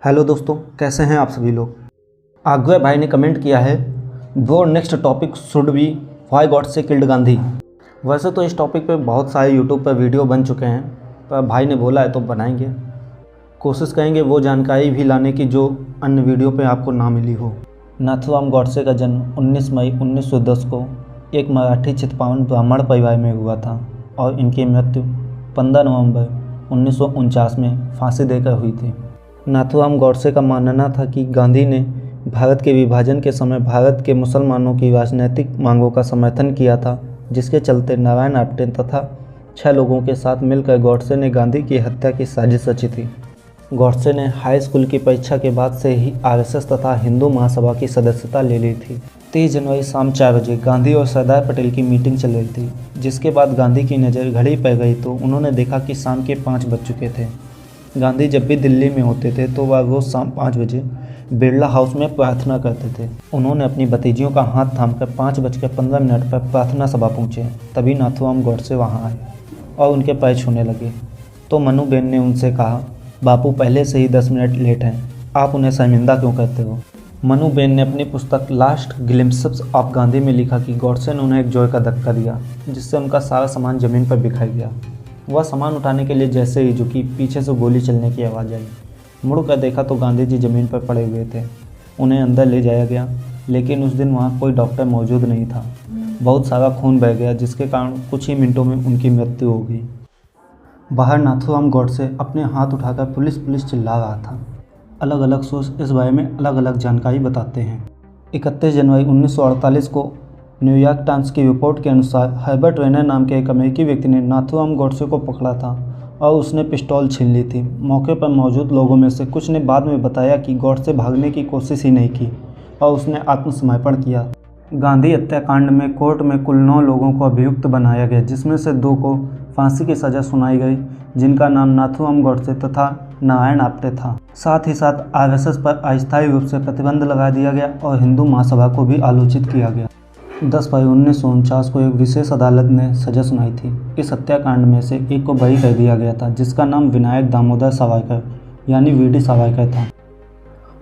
Hello दोस्तों, कैसे हैं आप सभी लोग। आगवे भाई ने कमेंट किया है वो next topic should be why Godse killed Gandhi. वैसे तो इस टॉपिक पे बहुत सारे यूट्यूब पर वीडियो बन चुके हैं, पर भाई ने बोला है तो बनाएंगे। कोशिश करेंगे वो जानकारी भी लाने की जो अन्य वीडियो पे आपको ना मिली हो। नाथूराम गॉडसे का जन्म 19 मई 1910 को एक मराठी चित्पावन ब्राह्मण परिवार में हुआ था और इनकी मृत्यु 15 नवंबर 1949 में फांसी देकर हुई थी। नाथूराम गॉडसे का मानना था कि गांधी ने भारत के विभाजन के समय भारत के मुसलमानों की राजनीतिक मांगों का समर्थन किया था, जिसके चलते नारायण आप्टे तथा 6 लोगों के साथ मिलकर गॉडसे ने गांधी की हत्या की साजिश रची थी। गॉडसे ने हाई स्कूल की परीक्षा के बाद से ही आरएसएस तथा हिंदू महासभा की सदस्यता ले ली थी। 30 जनवरी शाम 4 बजे गांधी और सरदार पटेल की मीटिंग चल रही थी, जिसके बाद गांधी की नज़र घड़ी पर गई तो उन्होंने देखा कि शाम के 5 बज चुके थे। गांधी जब भी दिल्ली में होते थे तो वह रोज़ शाम 5 बजे बिरला हाउस में प्रार्थना करते थे। उन्होंने अपनी भतीजियों का हाथ थामकर 5:15 पर प्रार्थना सभा पहुँचे। तभी नाथूराम गॉडसे वहाँ आए और उनके पैर छूने लगे तो मनुबेन ने उनसे कहा, बापू पहले से ही 10 मिनट लेट हैं, आप उन्हें शर्मिंदा क्यों करते हो। मनुबेन ने अपनी पुस्तक लास्ट ग्लिम्प्सेस ऑफ गांधी में लिखा कि गॉडसे ने उन्हें एक जोर का धक्का दिया, जिससे उनका सारा सामान ज़मीन पर बिखर गया। वह सामान उठाने के लिए जैसे ही झुकी, पीछे से गोली चलने की आवाज़ आई। मुड़कर देखा तो गांधी जी ज़मीन पर पड़े हुए थे। उन्हें अंदर ले जाया गया, लेकिन उस दिन वहाँ कोई डॉक्टर मौजूद नहीं था। बहुत सारा खून बह गया, जिसके कारण कुछ ही मिनटों में उनकी मृत्यु हो गई। बाहर नाथूराम गॉडसे अपने हाथ उठाकर पुलिस चिल्ला रहा था। अलग अलग सोर्स इस बारे में अलग अलग जानकारी बताते हैं। 31 जनवरी 1948 को न्यूयॉर्क टाइम्स की रिपोर्ट के अनुसार हर्बर्ट रेनर नाम के एक अमेरिकी व्यक्ति ने नाथूराम गॉडसे को पकड़ा था और उसने पिस्तौल छीन ली थी। मौके पर मौजूद लोगों में से कुछ ने बाद में बताया कि गॉडसे भागने की कोशिश ही नहीं की और उसने आत्मसमर्पण किया। गांधी हत्याकांड में कोर्ट में कुल 9 लोगों को अभियुक्त बनाया गया, जिसमें से 2 को फांसी की सज़ा सुनाई गई, जिनका नाम नाथूराम गॉडसे तथा नारायण आप्टे था। साथ ही साथ आरएसएस पर अस्थायी रूप से प्रतिबंध लगा दिया गया और हिंदू महासभा को भी आलोचित किया गया। 10 फरवरी 1949 को एक विशेष अदालत ने सजा सुनाई थी। इस हत्याकांड में से एक को बरी कर दिया गया था, जिसका नाम विनायक दामोदर सावरकर यानी वीडी सावरकर था,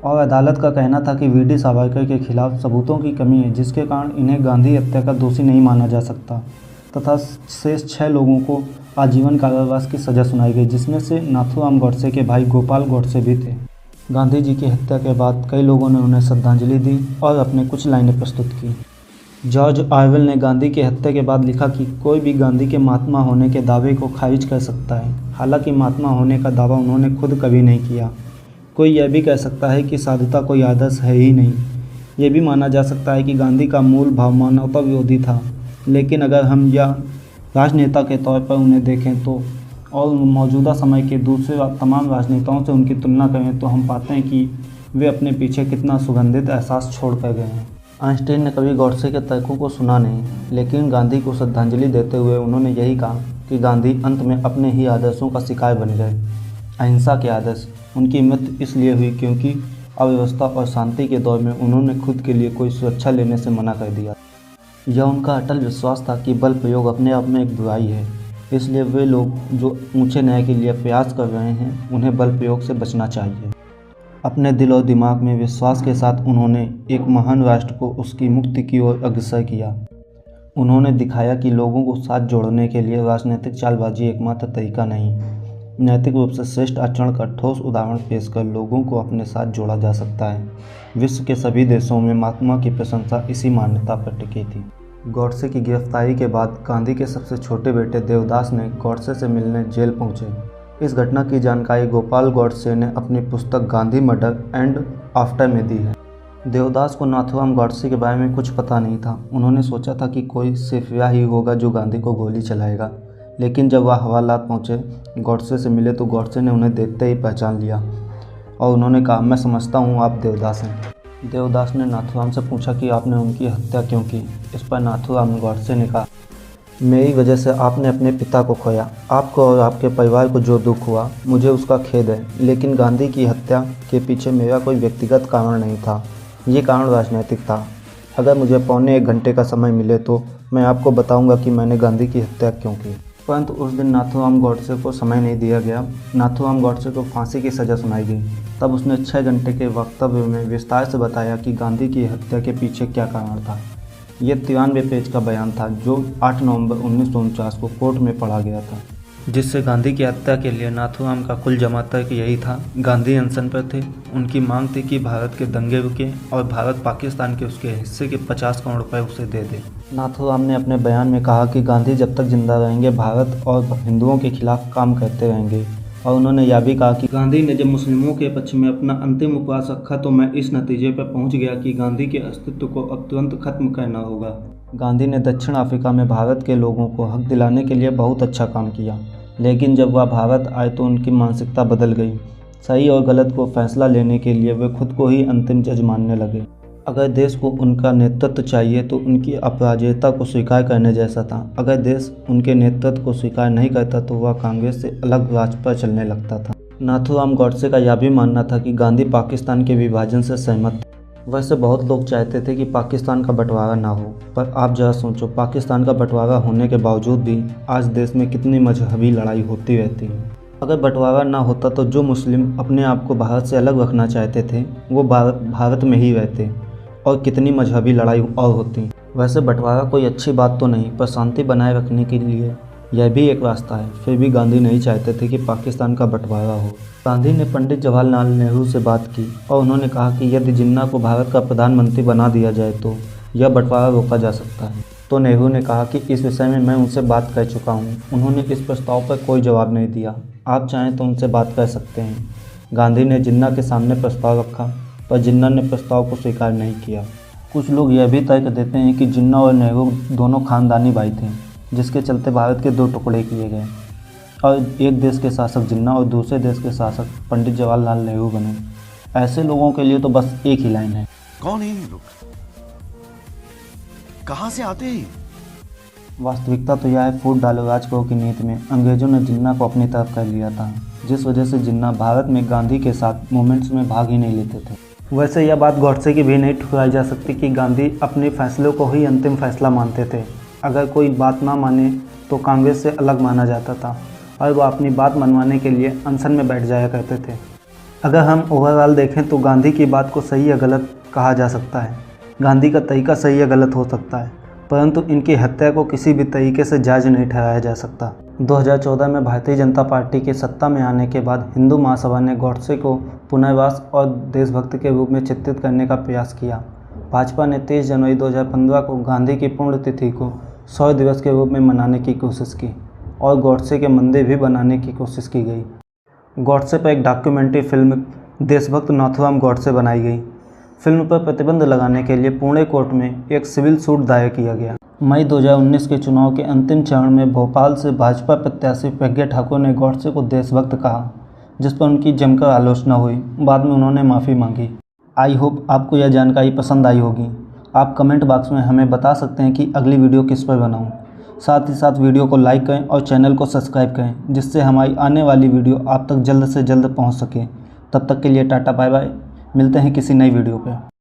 और अदालत का कहना था कि वीडी सावरकर के खिलाफ सबूतों की कमी है, जिसके कारण इन्हें गांधी हत्या का दोषी नहीं माना जा सकता, तथा शेष 6 लोगों को आजीवन कारावास की सजा सुनाई गई, जिसमें से नाथूराम गॉडसे के भाई गोपाल गॉडसे भी थे। गांधी जी की हत्या के बाद कई लोगों ने उन्हें श्रद्धांजलि दी और अपने कुछ लाइनें प्रस्तुत की। जॉर्ज ऑरवेल ने गांधी की हत्या के बाद लिखा कि कोई भी गांधी के महात्मा होने के दावे को खारिज कर सकता है। हालांकि महात्मा होने का दावा उन्होंने खुद कभी नहीं किया। कोई यह भी कह सकता है कि साधुता कोई आदर्श है ही नहीं। ये भी माना जा सकता है कि गांधी का मूल भाव मानवता विरोधी था, लेकिन अगर हम या राजनेता के तौर पर उन्हें देखें तो और मौजूदा समय के दूसरे तमाम राजनेताओं से उनकी तुलना करें तो हम पाते हैं कि वे अपने पीछे कितना सुगंधित एहसास छोड़ कर गए हैं। आइंस्टीन ने कभी गॉडसे के तर्कों को सुना नहीं, लेकिन गांधी को श्रद्धांजलि देते हुए उन्होंने यही कहा कि गांधी अंत में अपने ही आदर्शों का शिकार बन गए। अहिंसा के आदर्श। उनकी मृत्यु इसलिए हुई क्योंकि अव्यवस्था और शांति के दौर में उन्होंने खुद के लिए कोई सुरक्षा लेने से मना कर दिया। यह उनका अटल विश्वास था कि बल प्रयोग अपने आप में एक बुराई है, इसलिए वे लोग जो ऊंचे न्याय के लिए प्रयास कर रहे हैं उन्हें बल प्रयोग से बचना चाहिए। अपने दिल और दिमाग में विश्वास के साथ उन्होंने एक महान राष्ट्र को उसकी मुक्ति की ओर अग्रसर किया। उन्होंने दिखाया कि लोगों को साथ जोड़ने के लिए राजनीतिक चालबाजी एकमात्र तरीका नहीं, नैतिक रूप से श्रेष्ठ आचरण का ठोस उदाहरण पेश कर लोगों को अपने साथ जोड़ा जा सकता है। विश्व के सभी देशों में महात्मा की प्रशंसा इसी मान्यता पर टिकी थी। गॉडसे की गिरफ्तारी के बाद गांधी के सबसे छोटे बेटे देवदास ने गॉडसे से मिलने जेल पहुंचे। इस घटना की जानकारी गोपाल गॉडसे ने अपनी पुस्तक गांधी मर्डर एंड आफ्टर में दी है। देवदास को नाथूराम गॉडसे के बारे में कुछ पता नहीं था। उन्होंने सोचा था कि कोई सिर्फ ही होगा जो गांधी को गोली चलाएगा, लेकिन जब वह हवालात पहुंचे, गॉडसे से मिले तो गॉडसे ने उन्हें देखते ही पहचान लिया और उन्होंने कहा, मैं समझता हूं आप देवदास हैं। देवदास ने नाथूराम से पूछा कि आपने उनकी हत्या क्यों की। इस पर नाथूराम गॉडसे ने कहा, मेरी वजह से आपने अपने पिता को खोया। आपको और आपके परिवार को जो दुख हुआ मुझे उसका खेद है, लेकिन गांधी की हत्या के पीछे मेरा कोई व्यक्तिगत कारण नहीं था, ये कारण राजनीतिक था। अगर मुझे 1.25 घंटे का समय मिले तो मैं आपको बताऊंगा कि मैंने गांधी की हत्या क्यों की। परंतु उस दिन नाथूराम गॉडसे को समय नहीं दिया गया। नाथूराम गॉडसे को फांसी की सज़ा सुनाई गई। तब उसने 6 घंटे के वक्तव्य में विस्तार से बताया कि गांधी की हत्या के पीछे क्या कारण था। यह 93 पेज का बयान था जो 8 नवंबर 1949 को कोर्ट में पढ़ा गया था, जिससे गांधी की हत्या के लिए नाथूराम का कुल जमा तर्क यही था। गांधी अनशन पर थे। उनकी मांग थी कि भारत के दंगे रुके और भारत पाकिस्तान के उसके हिस्से के 50 करोड़ रुपए उसे दे दे। नाथूराम ने अपने बयान में कहा कि गांधी जब तक जिंदा रहेंगे भारत और हिंदुओं के खिलाफ काम करते रहेंगे, और उन्होंने यह भी कहा कि गांधी ने जब मुस्लिमों के पक्ष में अपना अंतिम उपवास रखा तो मैं इस नतीजे पर पहुंच गया कि गांधी के अस्तित्व को अब तुरंत खत्म करना होगा। गांधी ने दक्षिण अफ्रीका में भारत के लोगों को हक दिलाने के लिए बहुत अच्छा काम किया, लेकिन जब वह भारत आए तो उनकी मानसिकता बदल गई। सही और गलत को फैसला लेने के लिए वे खुद को ही अंतिम जज मानने लगे। अगर देश को उनका नेतृत्व चाहिए तो उनकी अपराजेयता को स्वीकार करने जैसा था। अगर देश उनके नेतृत्व को स्वीकार नहीं करता तो वह कांग्रेस से अलग रास्ते पर चलने लगता था। नाथूराम गॉडसे का यह भी मानना था कि गांधी पाकिस्तान के विभाजन से सहमत थे। वैसे बहुत लोग चाहते थे कि पाकिस्तान का बंटवारा ना हो, पर आप जरा सोचो, पाकिस्तान का बंटवारा होने के बावजूद भी आज देश में कितनी मजहबी लड़ाई होती रहती है। अगर बंटवारा ना होता तो जो मुस्लिम अपने आप को भारत से अलग रखना चाहते थे वो भारत में ही रहते और कितनी मजहबी लड़ाई और होती। वैसे बंटवारा कोई अच्छी बात तो नहीं, पर शांति बनाए रखने के लिए यह भी एक रास्ता है। फिर भी गांधी नहीं चाहते थे कि पाकिस्तान का बंटवारा हो। गांधी ने पंडित जवाहरलाल नेहरू से बात की और उन्होंने कहा कि यदि जिन्ना को भारत का प्रधानमंत्री बना दिया जाए तो यह बंटवारा रोका जा सकता है। तो नेहरू ने कहा कि इस विषय में मैं उनसे बात कर चुका हूँ। उन्होंने इस प्रस्ताव पर कोई जवाब नहीं दिया। आप चाहें तो उनसे बात कर सकते हैं। गांधी ने जिन्ना के सामने प्रस्ताव रखा, पर जिन्ना ने प्रस्ताव को स्वीकार नहीं किया। कुछ लोग यह भी तर्क देते हैं कि जिन्ना और नेहरू दोनों खानदानी भाई थे, जिसके चलते भारत के 2 टुकड़े किए गए और एक देश के शासक जिन्ना और दूसरे देश के शासक पंडित जवाहरलाल नेहरू बने। ऐसे लोगों के लिए तो बस एक ही लाइन है, कौन है ये लोग, कहां से आते हैं? वास्तविकता तो यह है, फूट डालो राज करो की नीति में अंग्रेजों ने जिन्ना को अपनी तरफ कर लिया था, जिस वजह से जिन्ना भारत में गांधी के साथ मूवमेंट्स में भाग ही नहीं लेते थे। वैसे यह बात गॉडसे की भी नहीं ठुकराई जा सकती कि गांधी अपने फैसलों को ही अंतिम फैसला मानते थे। अगर कोई बात ना माने तो कांग्रेस से अलग माना जाता था और वह अपनी बात मनवाने के लिए अनशन में बैठ जाया करते थे। अगर हम ओवरऑल देखें तो गांधी की बात को सही या गलत कहा जा सकता है। गांधी का तरीका सही या गलत हो सकता है, परंतु इनकी हत्या को किसी भी तरीके से जायज़ नहीं ठहराया जा सकता। 2014 में भारतीय जनता पार्टी के सत्ता में आने के बाद हिंदू महासभा ने गॉडसे को पुनर्वास और देशभक्त के रूप में चित्रित करने का प्रयास किया। भाजपा ने 23 जनवरी 2015 को गांधी की पुण्यतिथि को 100 दिवस के रूप में मनाने की कोशिश की और गॉडसे के मंदिर भी बनाने की कोशिश की गई। गॉडसे पर एक डॉक्यूमेंट्री फिल्म देशभक्त नाथूराम गॉडसे बनाई गई। फिल्म पर प्रतिबंध लगाने के लिए पुणे कोर्ट में एक सिविल सूट दायर किया गया। मई 2019 के चुनाव के अंतिम चरण में भोपाल से भाजपा प्रत्याशी प्रज्ञा ठाकुर ने गॉडसे को देशभक्त कहा, जिस पर उनकी जमकर आलोचना हुई। बाद में उन्होंने माफ़ी मांगी। आई होप आपको यह जानकारी पसंद आई होगी। आप कमेंट बॉक्स में हमें बता सकते हैं कि अगली वीडियो किस पर बनाऊं। साथ ही साथ वीडियो को लाइक करें और चैनल को सब्सक्राइब करें, जिससे हमारी आने वाली वीडियो आप तक जल्द से जल्द पहुंच सके। तब तक के लिए टाटा बाय बाय। मिलते हैं किसी नई वीडियो पे।